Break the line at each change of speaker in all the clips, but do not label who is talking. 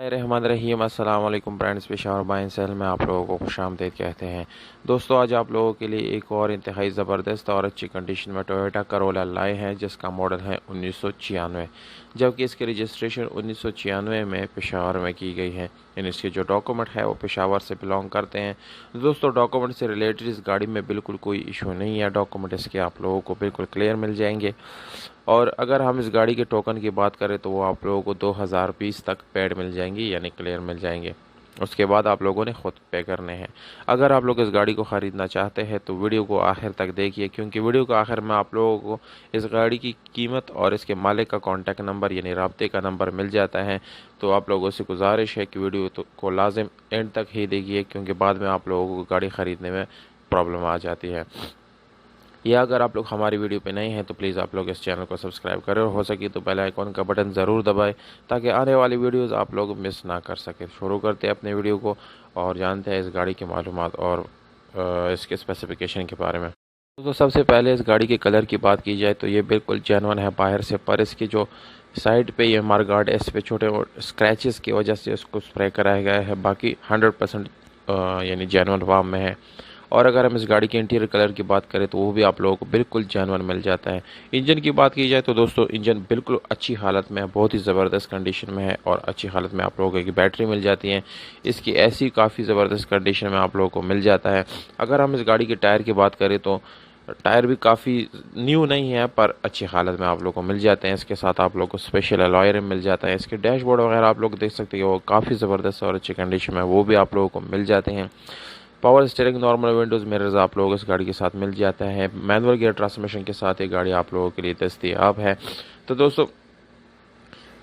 रहमान रहीम अस्सलाम वालेकुम friends, Peshawar bye cell में आप लोगों को खुशामदीद कहते हैं। दोस्तों, आज आप लोगों के लिए एक और इंतहाई ज़बरदस्त और अच्छी कंडीशन में टोयोटा करोला लाए हैं, जिसका मॉडल है 1996, जबकि इसकी रजिस्ट्रेशन 1996 में पेशावर में की गई है। यानी इसके जो डॉक्यूमेंट है वो पेशावर से बिलोंग करते हैं। दोस्तों, डॉक्यूमेंट से रिलेटेड इस गाड़ी में बिल्कुल कोई इशू नहीं है। डॉक्यूमेंट इसके आप लोगों को बिल्कुल क्लियर मिल जाएंगे। और अगर हम इस गाड़ी के टोकन की बात करें तो वो आप लोगों को 2020 तक पेड मिल जाएंगी, यानी क्लियर मिल जाएंगे। उसके बाद आप लोगों ने खुद पे करने हैं। अगर आप लोग इस गाड़ी को ख़रीदना चाहते हैं तो वीडियो को आखिर तक देखिए, क्योंकि वीडियो के आखिर में आप लोगों को इस गाड़ी की कीमत और इसके मालिक का कॉन्टैक्ट नंबर यानी राब्ते का नंबर मिल जाता है। तो आप लोगों से गुजारिश है कि वीडियो को लाजिम एंड तक ही देखिए, क्योंकि बाद में आप लोगों को गाड़ी ख़रीदने में प्रॉब्लम आ जाती है। या अगर आप लोग हमारी वीडियो पे नए हैं तो प्लीज़ आप लोग इस चैनल को सब्सक्राइब करें और हो सके तो बेल आइकॉन का बटन ज़रूर दबाएं, ताकि आने वाली वीडियोस आप लोग मिस ना कर सकें। शुरू करते हैं अपने वीडियो को और जानते हैं इस गाड़ी की मालूमात और इसके स्पेसिफिकेशन के बारे में। तो सबसे पहले इस गाड़ी के कलर की बात की जाए तो ये बिल्कुल जेन्युइन है बाहर से, पर इसकी जो साइड पे ये मडगार्ड है, इस पे छोटे और स्क्रैचेस की वजह से उसको स्प्रे कराया गया है। बाकी 100% यानी जेन्युइन फॉर्म में है। और अगर हम इस गाड़ी के इंटीरियर कलर की बात करें तो वो भी आप लोगों को बिल्कुल जेन्युइन मिल जाता है। इंजन की बात की जाए तो दोस्तों, इंजन बिल्कुल अच्छी हालत में है, बहुत ही ज़बरदस्त कंडीशन में है और अच्छी हालत में आप लोगों की बैटरी मिल जाती है। इसकी ऐसी काफ़ी ज़बरदस्त कंडीशन में आप लोगों को मिल जाता है। अगर हम इस गाड़ी के टायर की बात करें तो टायर भी काफ़ी न्यू नहीं है, पर अच्छी हालत में आप लोग को मिल जाते हैं। इसके साथ आप लोग को स्पेशल अलॉय रिम मिल जाता है। इसके डैशबोर्ड वगैरह आप लोग देख सकते हैं, वो काफ़ी ज़बरदस्त और अच्छी कंडीशन में वो भी आप लोगों को मिल जाते हैं। Power steering, normal Windows mirrors आप लोगों को इस गाड़ी के साथ मिल जाता है। मैनुअल गियर ट्रांसमिशन के साथ ये गाड़ी आप लोगों के लिए दस्तयाब है। तो दोस्तों,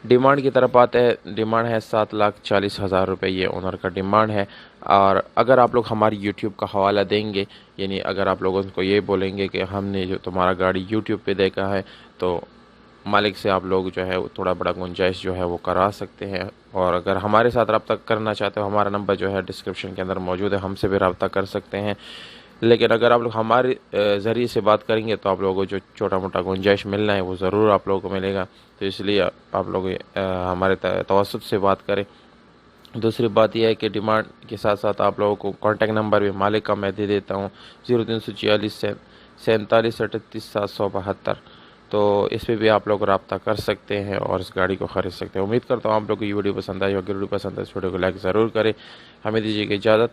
डिमांड की तरफ आते हैं। डिमांड है 7,40,000 रुपये, ये ओनर का डिमांड है। और अगर आप लोग हमारी यूट्यूब का हवाला देंगे, यानी अगर आप लोग उनको ये बोलेंगे कि हमने जो तुम्हारा गाड़ी यूट्यूब पे देखा है, तो मालिक से आप लोग जो है थोड़ा बड़ा गुंजाइश जो है वो करा सकते हैं। और अगर हमारे साथ रब्ता करना चाहते हो, हमारा नंबर जो है डिस्क्रिप्शन के अंदर मौजूद है, हमसे भी रब्ता कर सकते हैं। लेकिन अगर आप लोग हमारे ज़रिए से बात करेंगे तो आप लोगों को जो छोटा मोटा गुंजाइश मिलना है वो ज़रूर आप लोगों को मिलेगा। तो इसलिए आप लोग हमारे तवसत से बात करें। दूसरी बात यह है कि डिमांड के साथ साथ आप लोगों को कॉन्टैक्ट नंबर भी मालिक का मैं दे देता हूँ, 0346 47 38 772। तो इस पे भी आप लोग रब्ता कर सकते हैं और इस गाड़ी को ख़रीद सकते हैं। उम्मीद करता हूँ आप लोग को ये वीडियो पसंद आई होगी। वीडियो पसंद है इस वीडियो को लाइक ज़रूर करें। हमें दीजिएगा इजाज़त।